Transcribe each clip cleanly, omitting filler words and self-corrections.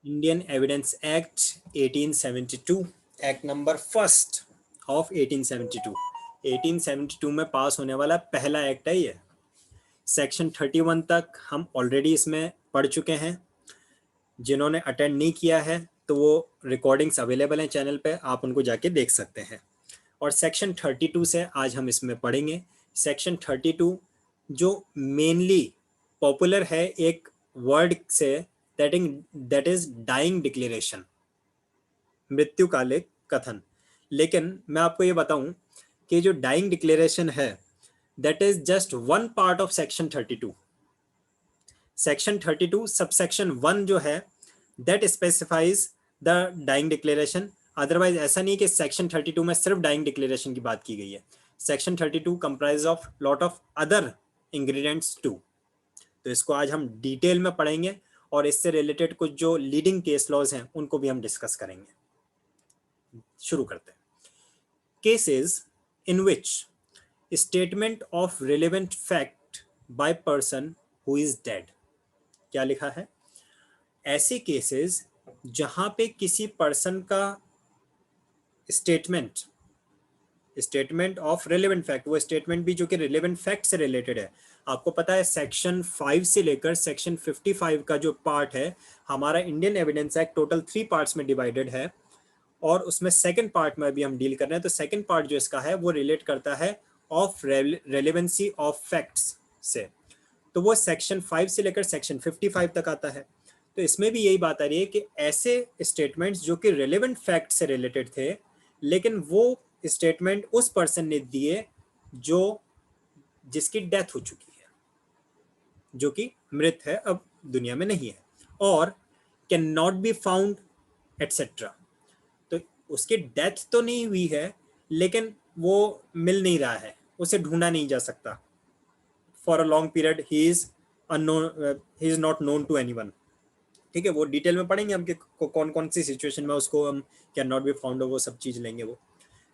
Indian evidence act 1872, act number first of 1872। 1872 में पास होने वाला पहला एक्ट है ये। सेक्शन 31 तक हम ऑलरेडी इसमें पढ़ चुके हैं। जिन्होंने अटेंड नहीं किया है तो वो रिकॉर्डिंग्स अवेलेबल हैं चैनल पे, आप उनको जाके देख सकते हैं। और सेक्शन 32 से आज हम इसमें पढ़ेंगे। सेक्शन 32 जो मेनली पॉपुलर है एक वर्ड से, दैट इज डाइंग डिक्लेरेशन, मृत्युकालिक कथन। लेकिन मैं आपको ये बताऊं कि जो डाइंग डिक्लेरेशन है that is just one part of section 32। Section 32 subsection 1 जो है that specifies the dying declaration. Otherwise ऐसा नहीं कि सेक्शन 32 में सिर्फ डाइंग डिक्लेरेशन की बात की गई है। Section 32 comprise of lot of other ingredients too. तो इसको आज हम डिटेल में पढ़ेंगे और इससे रिलेटेड कुछ जो लीडिंग केस लॉज हैं उनको भी हम डिस्कस करेंगे। शुरू करते हैं। Cases in which statement of relevant fact by person who is dead. क्या लिखा है? ऐसे केसेस जहां पे किसी पर्सन का स्टेटमेंट ऑफ रिलेवेंट फैक्ट, वो स्टेटमेंट भी जो कि रिलेवेंट फैक्ट से रिलेटेड है। आपको पता है सेक्शन 5 से लेकर सेक्शन 55 का जो पार्ट है हमारा Indian evidence act total 3 parts में डिवाइडेड है और उसमें सेकंड पार्ट में अभी हम डील कर रहे हैं। तो सेकंड पार्ट जो इसका है वो रिलेट करता है ऑफ रेलेवेंसी ऑफ फैक्ट्स से। तो वो सेक्शन 5 से लेकर सेक्शन 55 तक आता है। तो इसमें भी यही बात आ रही है कि ऐसे स्टेटमेंट्स जो कि रिलेवेंट फैक्ट से रिलेटेड थे लेकिन वो स्टेटमेंट उस पर्सन ने दिए जो जिसकी डेथ हो चुकी है, जो कि मृत है, अब दुनिया में नहीं है, और can not be found etcetera. तो उसकी डेथ तो नहीं हुई है लेकिन वो मिल नहीं रहा है, उसे ढूंढा नहीं जा सकता। For a long period he is unknown, he is not known to anyone. ठीक है, वो डिटेल में पढ़ेंगे हम कि कौन कौन सी सिचुएशन में उसको हम कैन नॉट बी फाउंड, वो सब चीज लेंगे वो।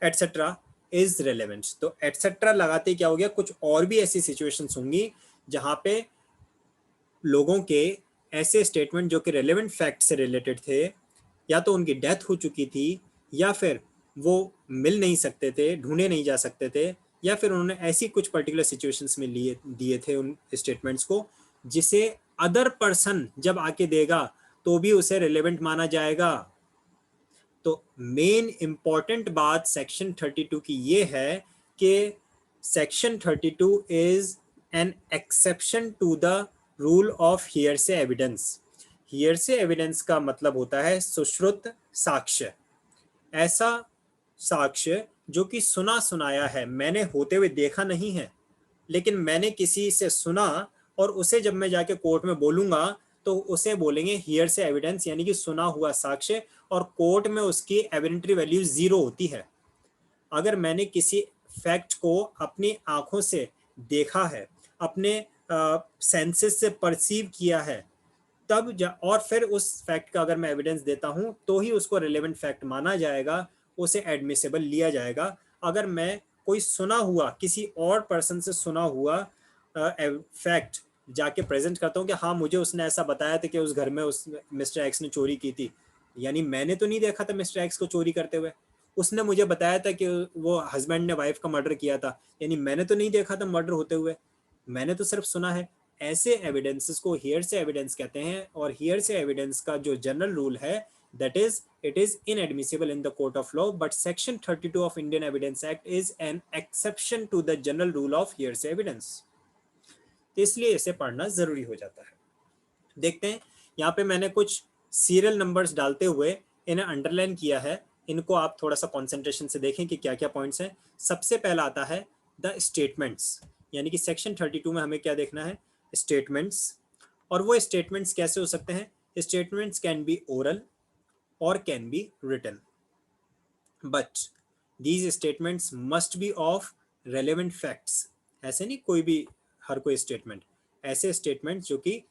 Etcetera is relevant. तो एटसेट्रा लगाते क्या हो गया, कुछ और भी ऐसी सिचुएशंस होंगी जहां पे लोगों के ऐसे स्टेटमेंट जो कि रेलेवेंट फैक्ट से रिलेटेड थे, या तो उनकी डेथ हो चुकी थी या फिर वो मिल नहीं सकते थे, ढूंढे नहीं जा सकते थे, या फिर उन्होंने ऐसी कुछ पर्टिकुलर सिचुएशंस में लिए दिए थे उन स्टेटमेंट्स को जिसे अदर पर्सन जब आके देगा तो भी उसे रिलेवेंट माना जाएगा। तो मेन इंपॉर्टेंट बात सेक्शन 32 की ये है कि section 32 is an exception to the rule of hearsay evidence. Hearsay evidence का मतलब होता है सुश्रुत साक्ष्य, ऐसा साक्ष्य जो कि सुना सुनाया है, मैंने होते हुए देखा नहीं है लेकिन मैंने किसी से सुना और उसे जब मैं जाके कोर्ट में बोलूंगा तो उसे बोलेंगे हियर से एविडेंस, यानी कि सुना हुआ साक्ष्य, और कोर्ट में उसकी एविडेंटरी वैल्यू 0 होती है। अगर मैंने किसी फैक्ट को अपनी आंखों से देखा है, अपने सेंसेस से परसीव किया है, तब और फिर उस फैक्ट का अगर मैं एविडेंस देता हूं तो ही उसको रिलेवेंट फैक्ट माना जाएगा, उसे एडमिसेबल लिया जाएगा। अगर मैं कोई सुना हुआ, किसी और पर्सन से सुना हुआ फैक्ट जाके प्रेजेंट करता हूँ कि हाँ मुझे उसने ऐसा बताया था कि उस घर में उस मिस्टर एक्स ने चोरी की थी, यानी मैंने तो नहीं देखा था मिस्टर एक्स को चोरी करते हुए, उसने मुझे बताया था कि वो हस्बैंड ने वाइफ का मर्डर किया था, यानी मैंने तो नहीं देखा था मर्डर होते हुए, मैंने तो सिर्फ सुना है। ऐसे एविडेंसेस को हियरसे एविडेंस कहते हैं। और हियरसे एविडेंस का जो जनरल रूल है that is it is inadmissible in the court of law, but section 32 of Indian evidence act is an exception to the general rule of hearsay evidence. तो इसलिए इसे पढ़ना जरूरी हो जाता है। देखते हैं, यहाँ पे मैंने कुछ सीरियल नंबर्स डालते हुए इन्हें अंडरलाइन किया है, इनको आप थोड़ा सा कॉन्सेंट्रेशन से देखें कि क्या क्या पॉइंट्स हैं। सबसे पहला आता है द स्टेटमेंट्स, यानी कि सेक्शन 32 में हमें क्या देखना है, स्टेटमेंट्स। और वो स्टेटमेंट्स कैसे हो सकते हैं? स्टेटमेंट्स कैन बी ओरल और can be written, but these statements must be of relevant facts. ऐसे नहीं कोई भी, हर कोई स्टेटमेंट, ऐसे स्टेटमेंट्स जो कि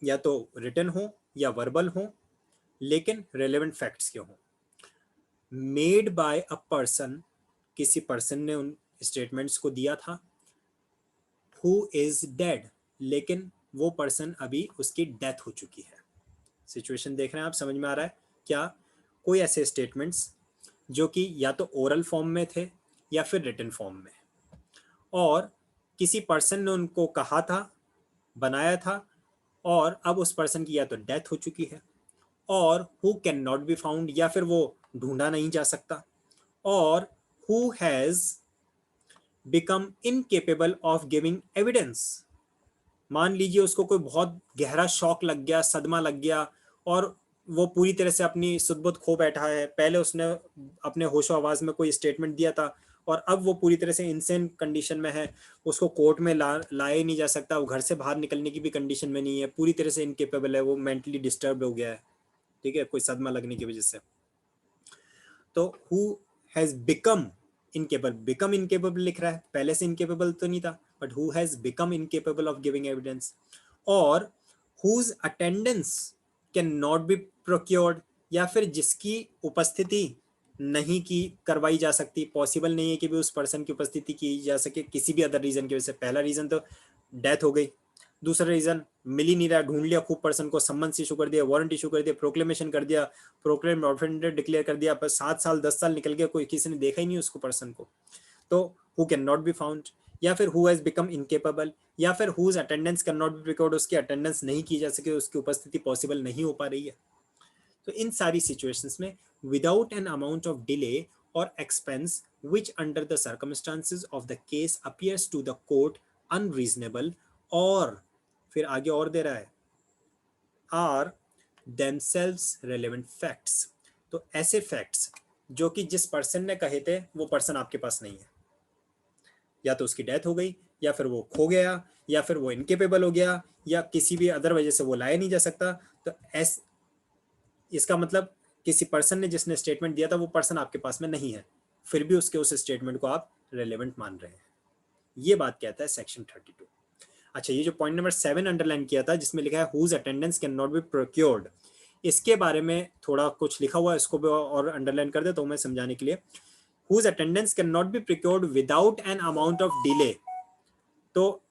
या तो रिटन हो या वर्बल हो लेकिन रेलेवेंट फैक्ट्स के हो। मेड बाय अ पर्सन, किसी पर्सन ने उन स्टेटमेंट्स को दिया था, हु इज डेड, लेकिन वो पर्सन अभी उसकी डेथ हो चुकी है। सिचुएशन देख रहे हैं आप, समझ में आ रहा है क्या? कोई ऐसे स्टेटमेंट्स जो कि या तो ओरल फॉर्म में थे या फिर रिटन फॉर्म में, और किसी पर्सन ने उनको कहा था, बनाया था, और अब उस पर्सन की या तो डेथ हो चुकी है, और who can not be found, या फिर वो ढूंढा नहीं जा सकता, और who has become incapable of giving evidence. मान लीजिए उसको कोई बहुत गहरा शॉक लग गया, सदमा लग गया, और वो पूरी तरह से अपनी सुध-बुध खो बैठा है। पहले उसने अपने होशो आवाज में कोई स्टेटमेंट दिया था और अब वो पूरी तरह से इनसेन कंडीशन में है, उसको कोर्ट में लाया नहीं जा सकता, वो घर से बाहर निकलने की भी कंडीशन में नहीं है, पूरी तरह से इनकेपेबल है, वो मेंटली डिस्टर्ब हो गया है, ठीक है, कोई सदमा लगने की वजह से। तो who has become incapable, become incapable लिख रहा है, पहले से इनकेपेबल तो नहीं था, but who has become incapable of giving evidence, और whose attendance can not be procured, या फिर जिसकी उपस्थिति नहीं की करवाई जा सकती, पॉसिबल नहीं है कि भी उस पर्सन की उपस्थिति की जा सके किसी भी अदर रीजन की वजह से। पहला रीजन तो डेथ हो गई, दूसरा रीजन मिल ही नहीं रहा, ढूंढ लिया खूब पर्सन को, सम्मन्स इशू कर दिया, वारंट इशू कर दिया, प्रोक्लेमेशन कर दिया, प्रोक्लेम ऑफेंडेड डिक्लेयर कर दिया, पर 7 साल 10 साल निकल गया, कोई किसी ने देखा ही नहीं उसको पर्सन को, तो who can not be found, या फिर हु हैज बिकम इनकेपेबल, या फिर whose attendance can not be record, उसकी अटेंडेंस नहीं की जा सके, उसकी उपस्थिति पॉसिबल नहीं हो पा रही है। तो इन सारी सिचुएशंस में without an amount of delay और expense which under the circumstances of the case appears to the court unreasonable, और फिर आगे और दे रहा है are themselves relevant facts। तो ऐसे फैक्ट्स जो कि जिस पर्सन ने कहे थे वो पर्सन आपके पास नहीं है, या तो उसकी डेथ हो गई, या फिर वो खो गया, या फिर वो इनकेपेबल हो गया, या किसी भी अदर वजह से वो लाया नहीं जा सकता, तो इसका मतलब किसी पर्सन ने जिसने स्टेटमेंट दिया था वो पर्सन आपके पास में नहीं है, फिर भी उसके उस स्टेटमेंट को आप रेलेवेंट मान रहे हैं। ये बात कहता है सेक्शन 32। अच्छा, ये जो पॉइंट नंबर 7 अंडरलाइन किया था जिसमें लिखा है whose attendance can not be procured, इसके बारे में थोड़ा कुछ लिखा हुआ है, इसको भी और अंडरलाइन कर देता हूं मैं समझाने के लिए। Whose attendance can not be procured without an amount of delay, तो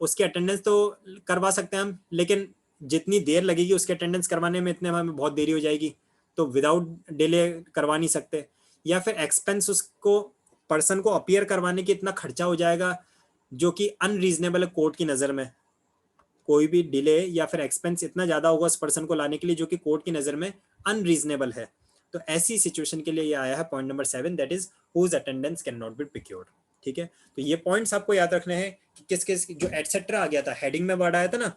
उसकी अटेंडेंस तो करवा सकते हैं हम, लेकिन जितनी देर लगेगी उसके अटेंडेंस करवाने में इतने हमें बहुत देरी हो जाएगी, तो विदाउट डिले करवा नहीं सकते। या फिर एक्सपेंस उसको पर्सन को अपीयर करवाने की इतना खर्चा हो जाएगा जो कि अनरीजनेबल है कोर्ट की नज़र में, कोई भी डिले या फिर एक्सपेंस इतना ज़्यादा होगा उस पर्सन को लाने के लिए जो कि कोर्ट की नज़र में अनरीजनेबल है। तो ऐसी सिचुएशन के लिए ये आया है point number 7, that is whose attendance can not be procured. ठीक है, तो ये पॉइंट्स आपको याद रखने हैं कि किस किस जो एटसेट्रा आ गया था, हेडिंग में वर्ड आया था ना,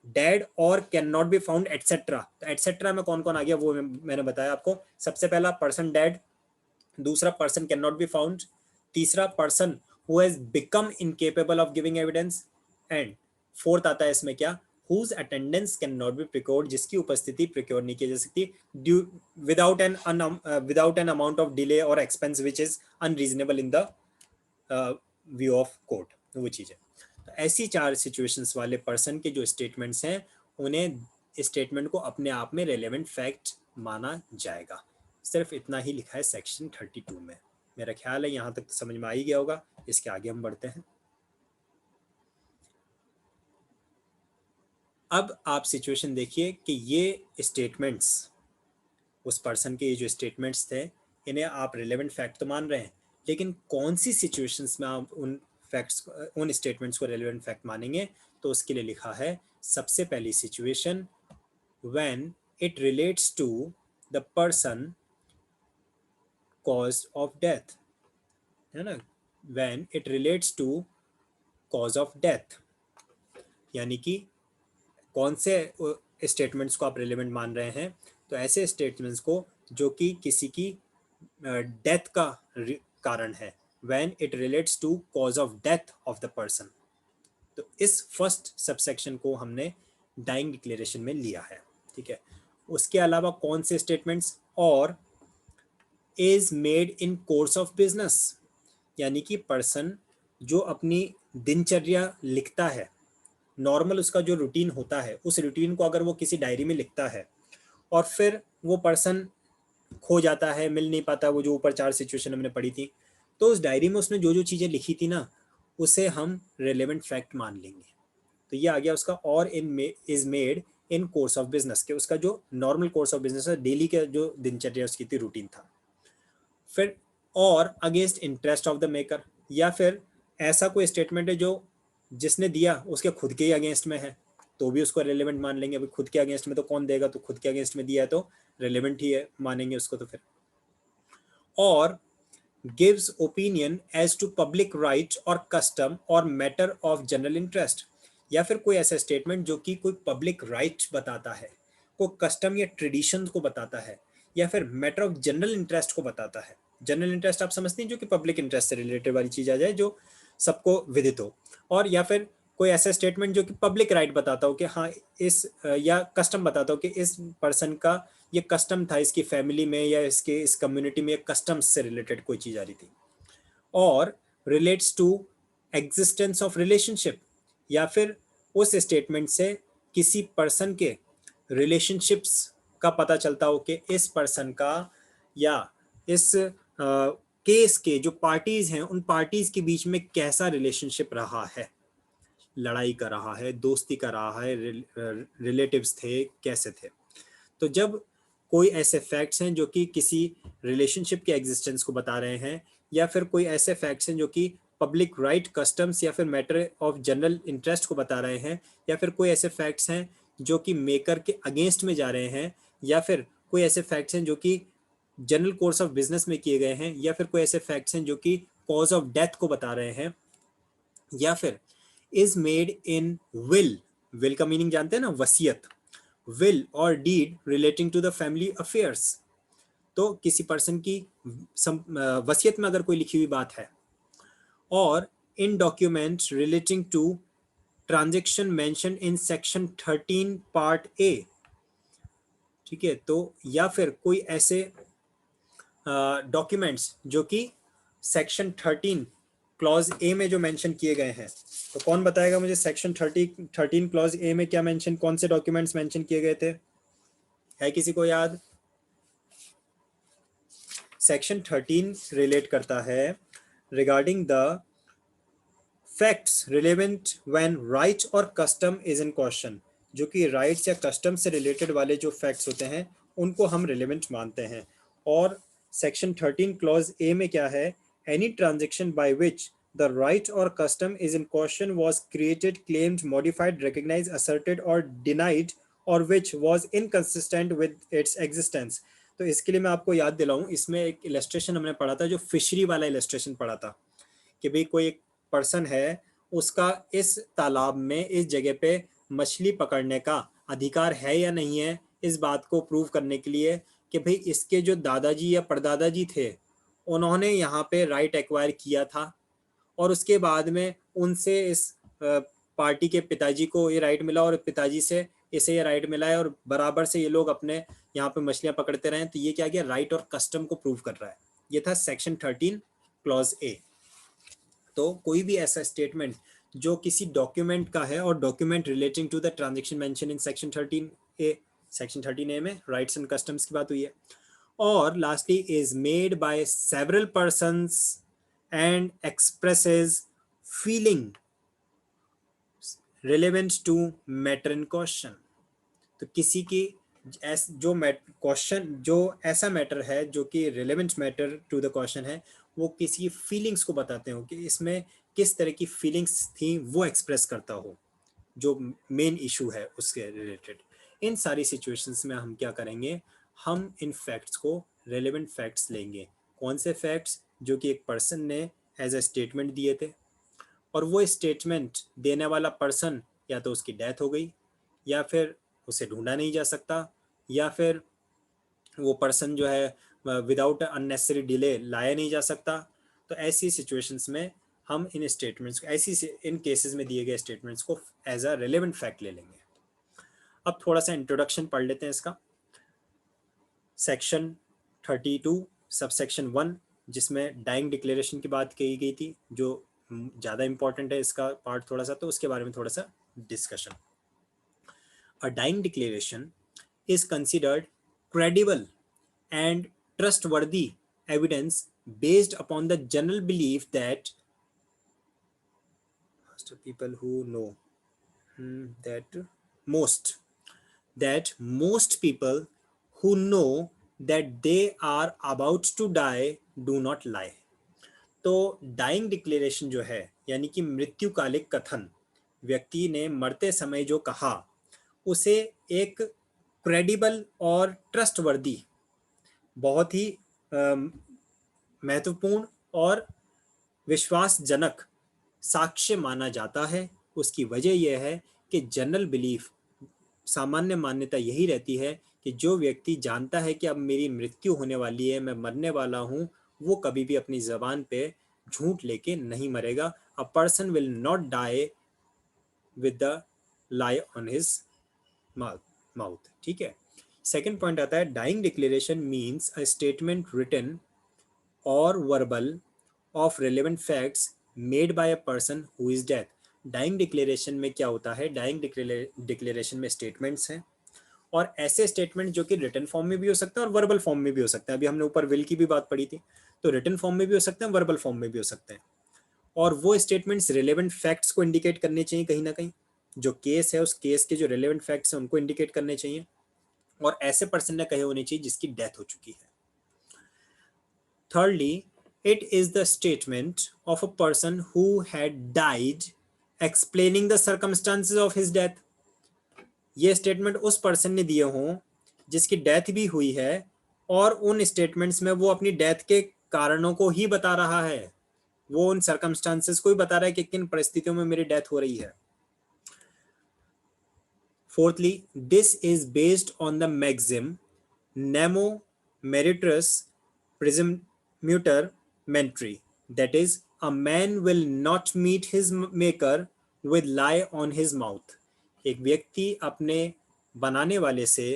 डेड और can not be found etcetera, तो एटसेट्रा में कौन कौन आ गया वो मैंने बताया आपको। सबसे पहला पर्सन डेड, दूसरा person can not be found, तीसरा person who has become incapable of giving evidence, and fourth आता है इसमें क्या, whose attendance can not be procured, जिसकी उपस्थिति प्रिक्योर नहीं की जा सकती due without an amount of delay और expense which is unreasonable in the view of court, वो चीज़ है। तो ऐसी 4 सिचुएशंस वाले पर्सन के जो स्टेटमेंट्स हैं उन्हें स्टेटमेंट को अपने आप में रेलेवेंट फैक्ट माना जाएगा। सिर्फ इतना ही लिखा है सेक्शन 32 में। मेरा ख्याल है यहाँ तक तो समझ में आ ही गया होगा, इसके आगे हम बढ़ते हैं। अब आप सिचुएशन देखिए कि ये स्टेटमेंट्स, उस पर्सन के ये जो स्टेटमेंट्स थे इन्हें आप रिलेवेंट फैक्ट तो मान रहे हैं, लेकिन कौन सी सिचुएशंस में आप उन फैक्ट्स उन स्टेटमेंट्स को रिलेवेंट फैक्ट मानेंगे, तो उसके लिए लिखा है सबसे पहली situation when it relates to the person cause of death, है ना, when it relates to cause of death, यानी कि कौन से स्टेटमेंट्स को आप रिलेवेंट मान रहे हैं, तो ऐसे स्टेटमेंट्स को जो कि किसी की डेथ का कारण है, when it relates to cause of death of the person. तो इस फर्स्ट सबसेक्शन को हमने डाइंग डिक्लेरेशन में लिया है, ठीक है। उसके अलावा कौन से स्टेटमेंट्स, और is made in course of business, यानी कि पर्सन जो अपनी दिनचर्या लिखता है, नॉर्मल उसका जो रूटीन होता है, उस रूटीन को अगर वो किसी डायरी में लिखता है और फिर वो पर्सन खो जाता है, मिल नहीं पाता, वो जो ऊपर 4 सिचुएशन हमने पढ़ी थी, तो उस डायरी में उसने जो जो चीज़ें लिखी थी ना, उसे हम रेलेवेंट फैक्ट मान लेंगे। तो ये आ गया उसका, और in is made in course of business, के उसका जो नॉर्मल कोर्स ऑफ बिजनेस है, डेली का जो दिनचर्या उसकी थी, रूटीन था। फिर और against interest of the maker, या फिर ऐसा कोई स्टेटमेंट है जो जिसने दिया उसके खुद के ही अगेंस्ट में है, तो भी उसको रेलेवेंट मान लेंगे। अभी खुद के अगेंस्ट में तो कौन देगा, तो खुद के अगेंस्ट में दिया है तो रेलेवेंट ही है, मानेंगे उसको। तो फिर और gives opinion as to public right or custom or matter of general interest, या फिर कोई ऐसा स्टेटमेंट जो कि कोई पब्लिक राइट बताता है, कोई कस्टम या ट्रेडिशन को बताता है, या फिर मैटर ऑफ जनरल इंटरेस्ट को बताता है। जनरल इंटरेस्ट आप समझते हैं, जो कि पब्लिक इंटरेस्ट से रिलेटेड वाली चीज आ जाए, जो सबको विदित हो। और या फिर कोई ऐसा स्टेटमेंट जो कि पब्लिक राइट बताता हो कि हाँ इस या कस्टम बताता हो कि इस पर्सन का ये कस्टम था, इसकी फैमिली में या इसके इस कम्युनिटी में कस्टम्स से रिलेटेड कोई चीज आ रही थी। और relates to existence of relationship, या फिर उस स्टेटमेंट से किसी पर्सन के रिलेशनशिप्स का पता चलता हो कि इस पर्सन का या इस केस के जो पार्टीज हैं उन पार्टीज के बीच में कैसा रिलेशनशिप रहा है, लड़ाई कर रहा है, दोस्ती कर रहा है, रिलेटिव्स थे, कैसे थे। तो जब कोई ऐसे फैक्ट्स हैं जो कि किसी रिलेशनशिप के एग्जिस्टेंस को बता रहे हैं, या फिर कोई ऐसे फैक्ट्स हैं जो कि पब्लिक राइट, कस्टम्स या फिर मैटर ऑफ जनरल इंटरेस्ट को बता रहे हैं, या फिर कोई ऐसे फैक्ट्स हैं जो कि मेकर के अगेंस्ट में जा रहे हैं, या फिर कोई ऐसे फैक्ट्स हैं जो कि जनरल कोर्स ऑफ बिजनेस में किए गए हैं, या फिर कोई ऐसे फैक्ट्स हैं जो कि कॉज ऑफ डेथ को बता रहे हैं, या फिर is made in will, will का मीनिंग जानते हैं ना, वसीयत, विल और deed relating to the family affairs. तो किसी पर्सन की वसीयत में अगर कोई लिखी हुई बात है, और in document relating to transaction mention in section 13 part A, ठीक है। तो या फिर कोई ऐसे डॉक्यूमेंट्स जो कि सेक्शन 13 क्लॉज ए में जो मेंशन किए गए हैं, तो कौन बताएगा मुझे सेक्शन 13 क्लॉज ए में क्या मेंशन, कौन से डॉक्यूमेंट्स मेंशन किए गए थे, है किसी को याद? सेक्शन 13 रिलेट करता है regarding the facts relevant when right और कस्टम इज इन क्वेश्चन, जो कि राइट्स या कस्टम से रिलेटेड वाले जो फैक्ट्स होते हैं उनको हम रिलेवेंट मानते हैं। और सेक्शन 13 क्लॉज ए में क्या है, any transaction by which the right और custom is in question was created, claimed, modified, recognized, asserted और डिनाइड, और which was inconsistent with its existence. तो इसके लिए मैं आपको याद दिलाऊं, इसमें एक इलस्ट्रेशन हमने पढ़ा था, जो फिशरी वाला इलस्ट्रेशन पढ़ा था, कि भाई कोई एक पर्सन है, उसका इस तालाब में इस जगह पे मछली पकड़ने का अधिकार है या नहीं है, इस बात को प्रूव करने के लिए कि भाई इसके जो दादाजी या परदादाजी थे उन्होंने यहाँ पे राइट एक्वायर किया था, और उसके बाद में उनसे इस पार्टी के पिताजी को ये राइट मिला, और पिताजी से इसे ये राइट मिला है, और बराबर से ये लोग अपने यहाँ पे मछलियां पकड़ते रहे। तो ये क्या गया, राइट और कस्टम को प्रूव कर रहा है। ये था सेक्शन 13 क्लॉज ए। तो कोई भी ऐसा स्टेटमेंट जो किसी डॉक्यूमेंट का है, और document relating to the transaction mention in section 13 A, section 13 A में राइट्स एंड कस्टम्स की बात हुई है। और lastly is made by several persons and expresses feeling relevant to matter in question. तो किसी की जो क्वेश्चन, जो ऐसा मैटर है जो कि relevant matter to the question है, वो किसी फीलिंग्स को बताते हो कि इसमें किस तरह की फीलिंग्स थी, वो एक्सप्रेस करता हो जो मेन इशू है उसके रिलेटेड। इन सारी सिचुएशंस में हम क्या करेंगे, हम इन फैक्ट्स को रेलेवेंट फैक्ट्स लेंगे। कौन से फैक्ट्स, जो कि एक पर्सन ने एज अ स्टेटमेंट दिए थे, और वो स्टेटमेंट देने वाला पर्सन या तो उसकी डेथ हो गई, या फिर उसे ढूंढा नहीं जा सकता, या फिर वो पर्सन जो है विदाउट अननेसेसरी डिले लाया नहीं जा सकता। तो ऐसी सिचुएशंस में हम इन स्टेटमेंट्स, ऐसी इन केसेस में दिए गए स्टेटमेंट्स को एज अ रेलेवेंट फैक्ट ले लेंगे। अब थोड़ा सा इंट्रोडक्शन पढ़ लेते हैं इसका। सेक्शन 32 सब सेक्शन 1, जिसमें डाइंग डिक्लेरेशन की बात कही गई थी, जो ज़्यादा इंपॉर्टेंट है इसका पार्ट थोड़ा सा, तो उसके बारे में थोड़ा सा discussion. A dying declaration is considered credible and trustworthy evidence based upon the general belief that people who know that most that most people who know that they are about to die do not lie. तो dying declaration जो है यानी कि मृत्युकालिक कथन, व्यक्ति ने मरते समय जो कहा उसे एक क्रेडिबल और ट्रस्टवर्दी, बहुत ही महत्वपूर्ण और विश्वासजनक साक्ष्य माना जाता है। उसकी वजह यह है कि जनरल बिलीफ, सामान्य मान्यता यही रहती है कि जो व्यक्ति जानता है कि अब मेरी मृत्यु होने वाली है, मैं मरने वाला हूँ, वो कभी भी अपनी जबान पे झूठ लेके नहीं मरेगा। A person will not die with the lie on his mouth. ठीक है। सेकेंड पॉइंट आता है, dying declaration means a statement written और verbal of relevant facts made by a person who is death. Dying declaration में क्या होता है, dying declaration में स्टेटमेंट्स हैं, और ऐसे स्टेटमेंट जो कि रिटन फॉर्म में भी हो सकते हैं और वर्बल फॉर्म में भी हो सकते हैं। अभी हमने ऊपर विल की भी बात पढ़ी थी, तो रिटन फॉर्म में भी हो सकते हैं, वर्बल फॉर्म में भी हो सकते हैं। और वो स्टेटमेंट्स रिलेवेंट फैक्ट्स को इंडिकेट करने चाहिए, कहीं ना कहीं जो केस है उस केस के जो रिलेवेंट फैक्ट्स हैं उनको इंडिकेट करने चाहिए, और ऐसे पर्सन ने कहे होने चाहिए जिसकी डेथ हो चुकी है। Thirdly, it is the statement of a person who had died explaining the circumstances of his death. ये स्टेटमेंट उस पर्सन ने दिए हों जिसकी डेथ भी हुई है, और उन स्टेटमेंट्स में वो अपनी डेथ के कारणों को ही बता रहा है, वो उन सर्कमस्टांसेस को ही बता रहा है कि किन परिस्थितियों में मेरी डेथ हो रही है। Fourthly, this is based on the maxim nemo meritorius presumpter mentri, that is, a man will not meet his maker with lie on his mouth. एक व्यक्ति अपने बनाने वाले से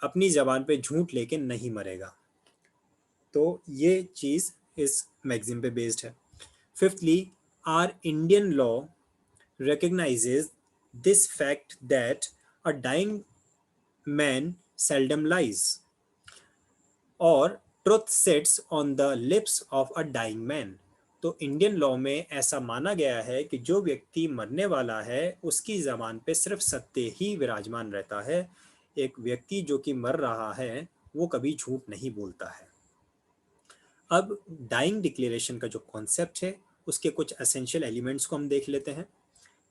अपनी जबान पे झूठ लेके नहीं मरेगा। तो ये चीज इस मैगजीन पे बेस्ड है। Fifthly, are Indian law recognizes this fact that a dying man seldom lies, or truth sits on the lips of a dying man. तो इंडियन लॉ में ऐसा माना गया है कि जो व्यक्ति मरने वाला है उसकी जबान पे सिर्फ सत्य ही विराजमान रहता है। एक व्यक्ति जो कि मर रहा है वो कभी झूठ नहीं बोलता है। अब डाइंग डिक्लेरेशन का जो कॉन्सेप्ट है उसके कुछ एसेंशियल एलिमेंट्स को हम देख लेते हैं।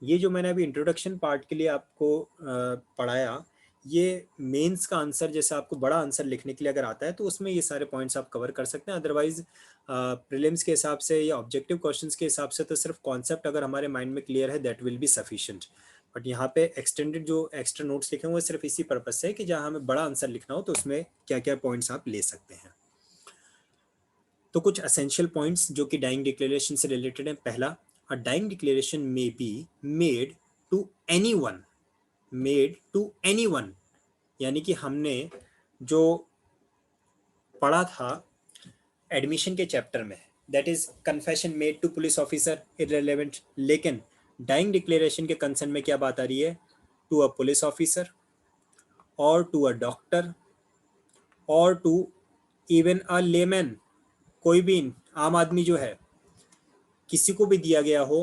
ये जो मैंने अभी इंट्रोडक्शन पार्ट के लिए आपको पढ़ाया, ये मेंस का आंसर, जैसे आपको बड़ा आंसर लिखने के लिए अगर आता है तो उसमें ये सारे पॉइंट्स आप कवर कर सकते हैं। अदरवाइज प्रीलिम्स के हिसाब से या ऑब्जेक्टिव क्वेश्चंस के हिसाब से तो सिर्फ कॉन्सेप्ट अगर हमारे माइंड में क्लियर है that will be sufficient. But यहाँ पे एक्सटेंडेड जो एक्स्ट्रा नोट्स लिखे हुए सिर्फ इसी पर्पज से है कि जहाँ हमें बड़ा आंसर लिखना हो तो उसमें क्या क्या पॉइंट्स आप ले सकते हैं। तो कुछ एसेंशियल पॉइंट्स जो कि डाइंग डिक्लेरेशन से रिलेटेड है। पहला, a dying declaration may be made to anyone, made to anyone, यानी कि हमने जो पढ़ा था एडमिशन के चैप्टर में, that is confession made to police officer, irrelevant. लेकिन डाइंग डिक्लेरेशन के कंसर्न में क्या बात आ रही है, टू अ पुलिस ऑफिसर और टू अ डॉक्टर और टू इवन अ लेमैन, कोई भी आम आदमी जो है किसी को भी दिया गया हो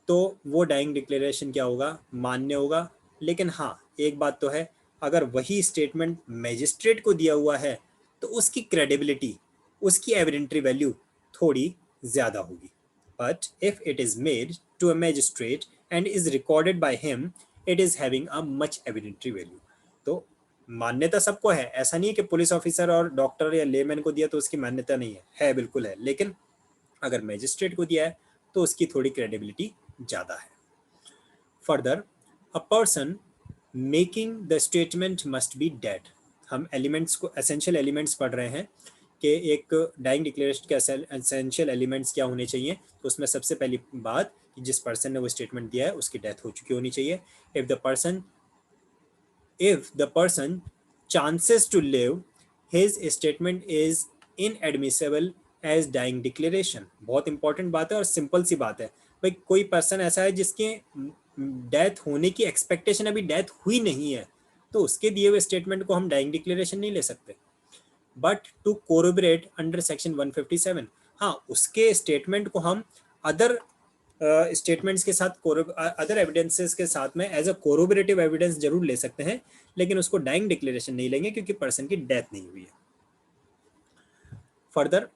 तो वो डाइंग डिक्लेरेशन क्या होगा, मान्य होगा। लेकिन हाँ, एक बात तो है, अगर वही स्टेटमेंट मैजिस्ट्रेट को दिया हुआ है तो उसकी क्रेडिबिलिटी, उसकी एविडेंटरी वैल्यू थोड़ी ज़्यादा होगी। But if it is made to a magistrate and is recorded by him, it is having a much evidentiary value. तो मान्यता सबको है, ऐसा नहीं है कि पुलिस ऑफिसर और डॉक्टर या लेमैन को दिया तो उसकी मान्यता नहीं है बिल्कुल है। लेकिन अगर मैजिस्ट्रेट को दिया है तो उसकी थोड़ी क्रेडिबिलिटी ज़्यादा है। Further, a person making the statement must be dead. हम एलिमेंट्स को, एसेंशियल एलिमेंट्स पढ़ रहे हैं कि एक डाइंग डिक्लेरेशन के एसेंशियल एलिमेंट्स क्या होने चाहिए। तो उसमें सबसे पहली बात कि जिस पर्सन ने वो स्टेटमेंट दिया है उसकी डेथ हो चुकी होनी चाहिए। If the person chances to live, his statement is inadmissible as dying declaration. बहुत इंपॉर्टेंट बात है और सिंपल सी बात है। भाई कोई पर्सन ऐसा है जिसके डेथ होने की एक्सपेक्टेशन, अभी डेथ हुई नहीं है, तो उसके दिए हुए स्टेटमेंट को हम डाइंग डिक्लेरेशन नहीं ले सकते। But to corroborate under section 157, हाँ, उसके स्टेटमेंट को हम अदर स्टेटमेंट्स के साथ अदर एविडेंसेस के साथ में एज अ कोरोबरेटिव एविडेंस जरूर ले सकते हैं, लेकिन उसको डाइंग डिक्लेरेशन नहीं लेंगे क्योंकि पर्सन की डेथ नहीं हुई है। Further,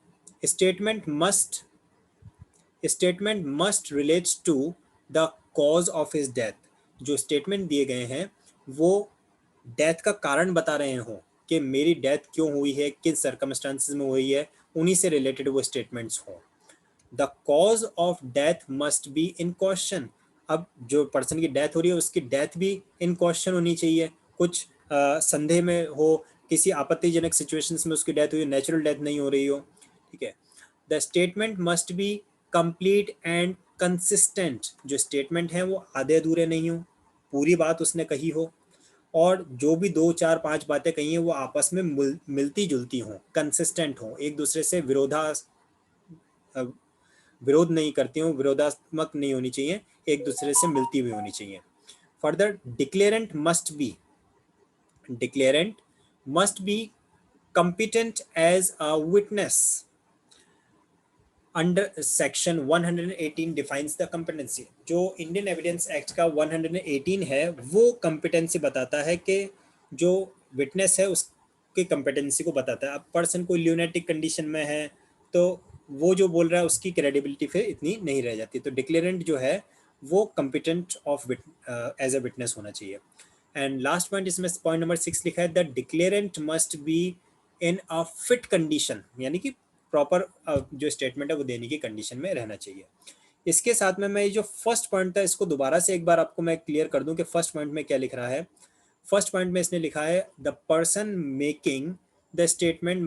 statement must relates to the cause of his death. जो स्टेटमेंट दिए गए हैं वो डेथ का कारण बता रहे हो कि मेरी डेथ क्यों हुई है, किस सर्कमस्टांसिस में हुई है, उन्हीं से रिलेटेड वो स्टेटमेंट्स हों। The cause of death must be in question. अब जो पर्सन की डेथ हो रही है उसकी डेथ भी इन क्वेश्चन होनी चाहिए, कुछ संदेह में हो, किसी आपत्तिजनक सिचुएशंस में उसकी डेथ हुई, नेचुरल डेथ नहीं हो रही हो। ठीक है। The statement must be complete and consistent. जो स्टेटमेंट है वो आधे अधूरे नहीं हो, पूरी बात उसने कही हो, और जो भी 2 4 5 बातें कही हैं वो आपस में मिलती जुलती हों, कंसिस्टेंट हों, एक दूसरे से विरोध नहीं करती हूँ, विरोधात्मक नहीं होनी चाहिए, एक दूसरे से मिलती हुई होनी चाहिए। Further, declarant must be competent as a witness under section 118 defines the competency। जो इंडियन एविडेंस एक्ट का 118 है वो competency बताता है कि जो विटनेस है उसकी competency को बताता है। अब पर्सन कोई ल्यूनेटिक कंडीशन में है तो वो जो बोल रहा है उसकी क्रेडिबिलिटी फिर इतनी नहीं रह जाती। तो डिक्लेरेंट जो है वो competent of as a witness होना चाहिए। एंड लास्ट पॉइंट, इसमें पॉइंट नंबर 6 लिखा है, the declarant must be in a fit condition, यानी कि प्रॉपर जो स्टेटमेंट है वो देने की कंडीशन में रहना चाहिए। इसके साथ में मैं ये जो फर्स्ट पॉइंट था इसको दोबारा से एक बार आपको मैं क्लियर कर दूं कि फर्स्ट पॉइंट में क्या लिख रहा है। फर्स्ट पॉइंट में इसने लिखा है the person making the statement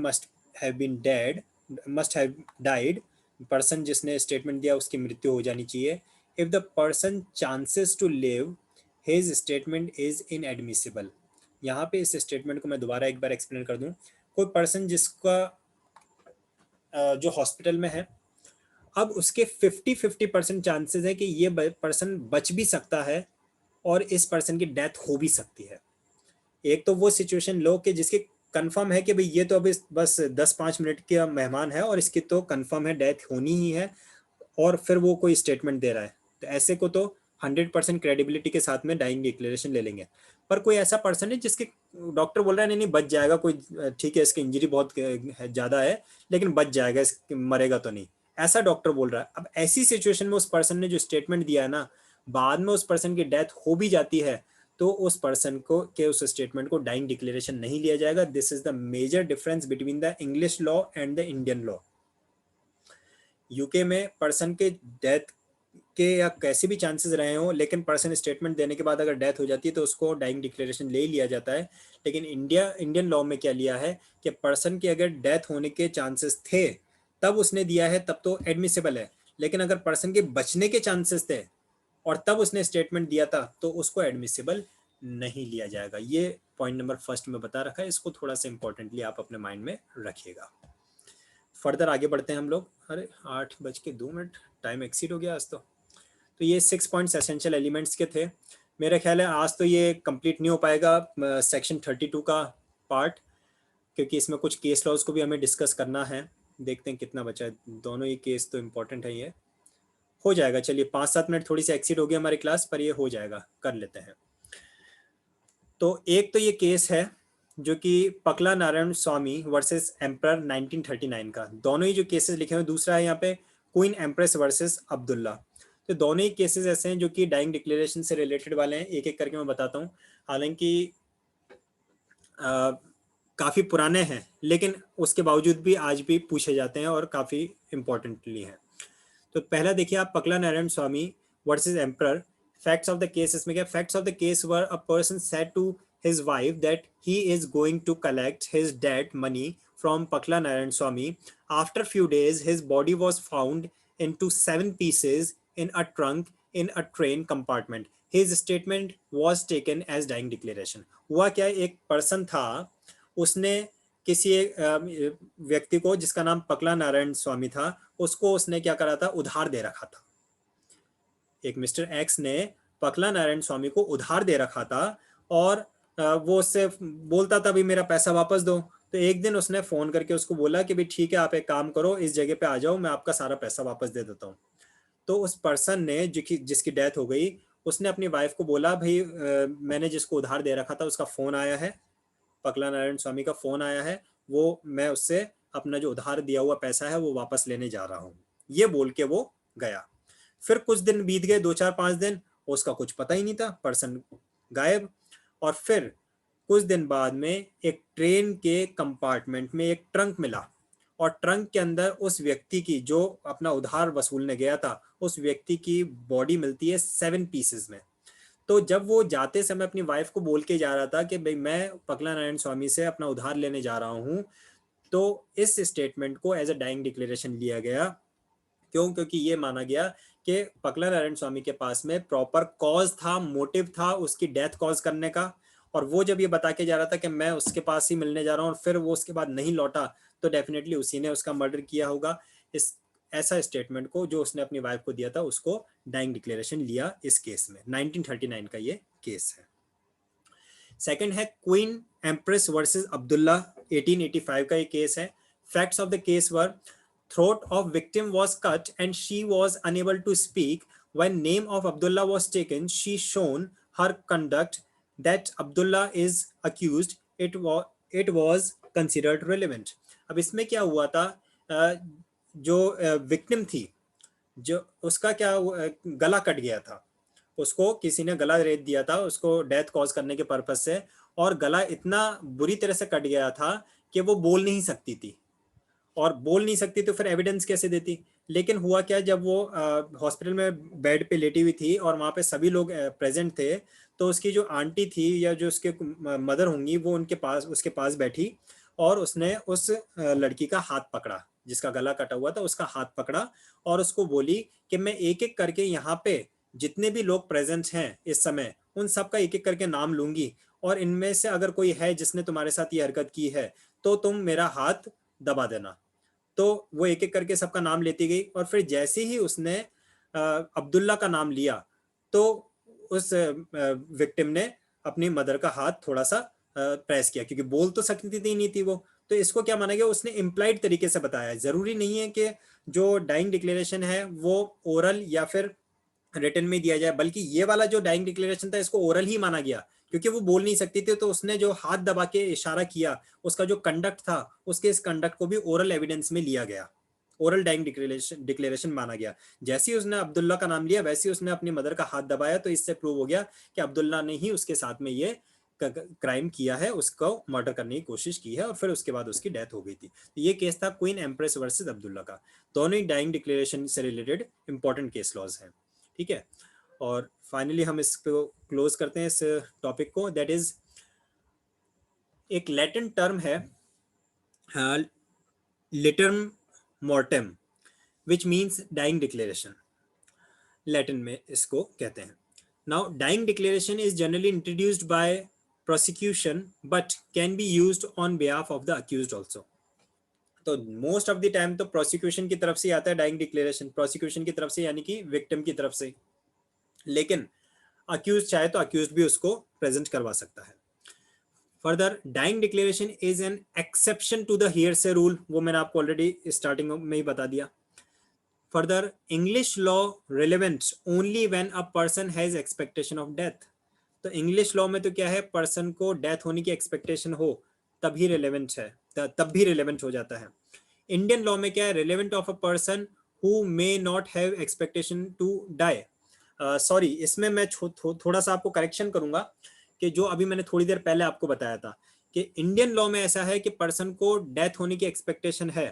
must have died. Person जिसने स्टेटमेंट दिया उसकी मृत्यु हो जानी चाहिए। If the person chances to live his statement is inadmissible. यहाँ पे इस स्टेटमेंट को मैं दोबारा एक बार एक्सप्लेन कर दूं। कोई पर्सन जिसका जो हॉस्पिटल में है, अब उसके 50-50% चांसेस है कि ये पर्सन बच भी सकता है और इस पर्सन की डेथ हो भी सकती है। एक तो वो सिचुएशन लो कि जिसकी कंफर्म है कि भाई ये तो अभी बस 10-5 मिनट का मेहमान है और इसकी तो कंफर्म है डेथ होनी ही है, और फिर वो कोई स्टेटमेंट दे रहा है, तो ऐसे को तो 100% क्रेडिबिलिटी के साथ में डाइंग डिक्लेरेशन ले लेंगे। पर कोई ऐसा पर्सन है जिसके डॉक्टर बोल रहा है नहीं नहीं बच जाएगा, कोई ठीक है इसकी इंजरी बहुत ज़्यादा है लेकिन बच जाएगा, मरेगा तो नहीं, ऐसा डॉक्टर बोल रहा है। अब ऐसी सिचुएशन में उस पर्सन ने जो स्टेटमेंट दिया है ना, बाद में उस पर्सन की डेथ हो भी जाती है तो उस पर्सन को के उस स्टेटमेंट को डाइंग डिक्लेरेशन नहीं लिया जाएगा। This is the major difference between the English law and the Indian law. UK में पर्सन के डेथ के या कैसे भी चांसेस रहे हों, लेकिन पर्सन स्टेटमेंट देने के बाद अगर डेथ हो जाती है तो उसको डाइंग डिक्लेरेशन ले लिया जाता है। लेकिन इंडियन लॉ में क्या लिया है कि पर्सन की अगर डेथ होने के चांसेस थे तब उसने दिया है तब तो एडमिसिबल है, लेकिन अगर पर्सन के बचने के चांसेस थे और तब उसने स्टेटमेंट दिया था तो उसको एडमिसिबल नहीं लिया जाएगा। ये पॉइंट नंबर फर्स्ट में बता रखा है, इसको थोड़ा सा इंपॉर्टेंटली आप अपने माइंड में रखिएगा। फर्दर आगे बढ़ते हैं हम लोग। अरे 8:02, टाइम एक्सीड हो गया आज तो ये 6 पॉइंट्स एसेंशियल एलिमेंट्स के थे। मेरा ख्याल है आज तो ये कंप्लीट नहीं हो पाएगा सेक्शन 32 का पार्ट, क्योंकि इसमें कुछ केस लॉज को भी हमें डिस्कस करना है। देखते हैं कितना बचा है, दोनों ही केस तो इम्पोर्टेंट है। ये हो जाएगा, चलिए 5-7 मिनट थोड़ी सी एक्सीड हो गई हमारी क्लास, पर ये हो जाएगा, कर लेते हैं। तो एक तो ये केस है जो कि पकला नारायण स्वामी वर्सेस एम्परर 1939 का, दोनों ही जो केसेस लिखे हुए। दूसरा है यहाँ पे क्वीन एम्प्रेस वर्सेस अब्दुल्ला। तो दोनों ही केसेस ऐसे हैं जो कि डाइंग डिक्लेरेशन से रिलेटेड वाले हैं। एक एक करके मैं बताता हूँ। हालांकि काफ़ी पुराने हैं लेकिन उसके बावजूद भी आज भी पूछे जाते हैं और काफ़ी इम्पोर्टेंटली हैं। तो पहला देखिए आप, Pakala Narayana Swami versus emperor. Facts of the case, इसमें क्या facts of the case were a person said to his wife that he is going to collect his debt money from Pakla Narayan Swami. After few days, his body was found into 7 pieces in a trunk in a train compartment. His statement was taken as dying declaration. हुआ क्या, एक person था, उसने किसी एक व्यक्ति को जिसका नाम पकला नारायण स्वामी था, उसको उसने क्या करा था, उधार दे रखा था। एक मिस्टर एक्स ने पकला नारायण स्वामी को उधार दे रखा था और वो उससे बोलता था भी मेरा पैसा वापस दो। तो एक दिन उसने फोन करके उसको बोला कि भाई ठीक है आप एक काम करो, इस जगह पे आ जाओ, मैं आपका सारा पैसा वापस दे देता हूँ। तो उस पर्सन ने जिसकी डेथ हो गई, उसने अपनी वाइफ को बोला, भाई मैंने जिसको उधार दे रखा था उसका फ़ोन आया है, पकला नारायण स्वामी का फ़ोन आया है, वो मैं उससे अपना जो उधार दिया हुआ पैसा है वो वापस लेने जा रहा हूँ। ये बोल के वो गया। फिर कुछ दिन बीत गए, 2 4 5 दिन, उसका कुछ पता ही नहीं था, पर्सन गायब। और फिर कुछ दिन बाद में एक ट्रेन के कंपार्टमेंट में एक ट्रंक मिला, और ट्रंक के अंदर उस व्यक्ति की जो अपना उधार वसूलने गया था, उस व्यक्ति की बॉडी मिलती है 7 पीसेस में। तो जब वो जाते समय अपनी वाइफ को बोल के जा रहा था कि भाई मैं पकला नारायण स्वामी से अपना उधार लेने जा रहा हूँ, तो इस स्टेटमेंट को एज अ डाइंग डिक्लेरेशन लिया गया। क्यों? क्योंकि ये माना गया कि पकला नारायण स्वामी के पास में प्रॉपर कॉज था, मोटिव था उसकी डेथ कॉज करने का। और वो जब ये बता के जा रहा था कि मैं उसके पास ही मिलने जा रहा हूँ, और फिर वो उसके बाद नहीं लौटा, तो डेफिनेटली उसी ने उसका मर्डर किया होगा। इस ऐसा स्टेटमेंट को जो उसने अपनी वाइफ को दिया था उसको डाइंग डिक्लेरेशन लिया इस केस में। 1939 का ये केस है। सेकंड है क्वीन एम्प्रेस वर्सेस अब्दुल्ला, 1885 का ये केस है। Facts of the case were throat of victim was cut and she was unable to speak. When name of Abdullah was taken, she shown her conduct that Abdullah is accused. It was considered relevant. अब इसमें क्या हुआ था, जो victim थी, जो उसका क्या गला कट गया था, उसको किसी ने गला रेत दिया था उसको डेथ कॉज करने के पर्पज से, और गला इतना बुरी तरह से कट गया था कि वो बोल नहीं सकती थी, और बोल नहीं सकती तो फिर एविडेंस कैसे देती। लेकिन हुआ क्या, जब वो हॉस्पिटल में बेड पे लेटी हुई थी और वहाँ पे सभी लोग प्रेजेंट थे, तो उसकी जो आंटी थी या जो उसके मदर होंगी वो उसके पास बैठी, और उसने उस लड़की का हाथ पकड़ा, जिसका गला कटा हुआ था उसका हाथ पकड़ा, और उसको बोली कि मैं एक एक करके यहाँ पे जितने भी लोग प्रेजेंट हैं इस समय उन सब का एक एक करके नाम लूंगी, और इनमें से अगर कोई है जिसने तुम्हारे साथ ये हरकत की है तो तुम मेरा हाथ दबा देना। तो वो एक एक करके सबका नाम लेती गई, और फिर जैसे ही उसने अब्दुल्ला का नाम लिया, तो उस विक्टिम ने अपनी मदर का हाथ थोड़ा सा प्रेस किया, क्योंकि बोल तो सकती थी नहीं थी वो। तो इसको क्या माना गया, उसने इम्प्लाइड तरीके से बताया। जरूरी नहीं है कि जो डाइंग डिक्लेरेशन है वो ओरल या फिर रिटन में दिया जाए, बल्कि ये वाला जो डाइंग डिक्लेरेशन था इसको ओरल ही माना गया, क्योंकि वो बोल नहीं सकती थी। तो उसने जो हाथ दबा के इशारा किया, उसका जो कंडक्ट था, उसके इस कंडक्ट को भी ओरल एविडेंस में लिया गया, ओरल डाइंग डिक्लेरेशन माना गया। जैसे ही उसने अब्दुल्ला का नाम लिया वैसे ही उसने अपनी मदर का हाथ दबाया, तो इससे प्रूव हो गया कि अब्दुल्ला ने ही उसके साथ में ये क्राइम किया है, उसको मर्डर करने की कोशिश की है, और फिर उसके बाद उसकी डेथ हो गई थी। तो ये केस था क्वीन एम्प्रेस वर्सेस अब्दुल्ला का। दोनों ही डाइंग डिक्लेरेशन से रिलेटेड इंपॉर्टेंट केस लॉज हैं। ठीक है, और फाइनली हम इसको क्लोज करते हैं इस टॉपिक को। दैट इज एक लैटिन टर्म है लिटर्म मॉर्टेम, which means dying declaration, Latin में इसको कहते हैं। Now dying declaration is generally introduced by prosecution but can be used on behalf of the accused also. तो मोस्ट ऑफ द टाइम तो प्रोसिक्यूशन की तरफ से आता है डाइंग डिक्लेरेशन, प्रोसिक्यूशन की तरफ से यानी कि विक्टिम की तरफ से, लेकिन अक्यूज चाहे तो अक्यूज भी उसको प्रेजेंट करवा सकता है। Further dying declaration is an exception to the hearsay rule, वो मैंने आपको ऑलरेडी स्टार्टिंग में ही बता दिया। Further English law relevant only when a person has expectation of death. तो इंग्लिश लॉ में तो क्या है, पर्सन को डेथ होने की एक्सपेक्टेशन हो तभी रिलेवेंट है, तब भी रिलेवेंट हो जाता है। इंडियन लॉ में क्या है, relevant of a person who may not have expectation to die. Sorry, इसमें मैं थोड़ा सा आपको करेक्शन करूंगा कि जो अभी मैंने थोड़ी देर पहले आपको बताया था कि इंडियन लॉ में ऐसा है कि पर्सन को डेथ होने की एक्सपेक्टेशन है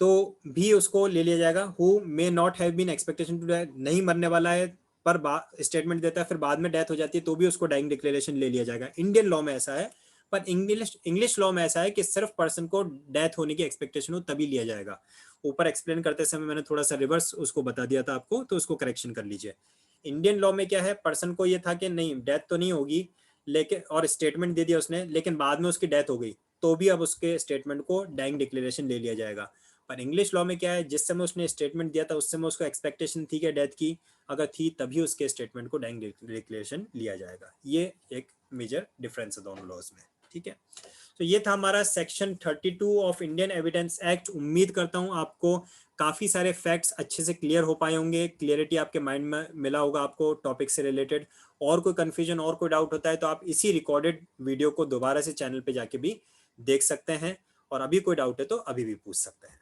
तो भी उसको ले लिया जाएगा। Who may not have been expectation to die, नहीं मरने वाला है पर स्टेटमेंट देता है फिर बाद में डेथ हो जाती है तो भी उसको डाइंग डिक्लेरेशन ले लिया जाएगा। इंडियन लॉ में ऐसा है। पर इंग्लिश लॉ में ऐसा है कि सिर्फ पर्सन को डेथ होने की एक्सपेक्टेशन हो तभी लिया जाएगा। ऊपर एक्सप्लेन करते समय मैंने थोड़ा सा रिवर्स उसको बता दिया था आपको, तो उसको करेक्शन कर लीजिए। इंडियन लॉ में क्या है, पर्सन को ये था कि नहीं डेथ तो नहीं होगी, लेकिन और स्टेटमेंट दे दिया उसने, लेकिन बाद में उसकी डेथ हो गई तो भी अब उसके स्टेटमेंट को डाइंग डिक्लेरेशन ले लिया जाएगा। पर इंग्लिश लॉ में क्या है, जिस समय उसने स्टेटमेंट दिया था उस समय उसको एक्सपेक्टेशन थी कि डेथ की, अगर थी तभी उसके स्टेटमेंट को डाइंग डिक्लेरेशन लिया जाएगा। ये एक मेजर डिफरेंस है दोनों लॉज में। ठीक है, तो ये था हमारा section 32 of Indian evidence act. उम्मीद करता हूँ आपको काफ़ी सारे फैक्ट्स अच्छे से क्लियर हो पाए होंगे, क्लियरिटी आपके माइंड में मिला होगा आपको टॉपिक से रिलेटेड। और कोई कन्फ्यूजन और कोई डाउट होता है तो आप इसी रिकॉर्डेड वीडियो को दोबारा से चैनल पे जाके भी देख सकते हैं, और अभी कोई डाउट है तो अभी भी पूछ सकते हैं।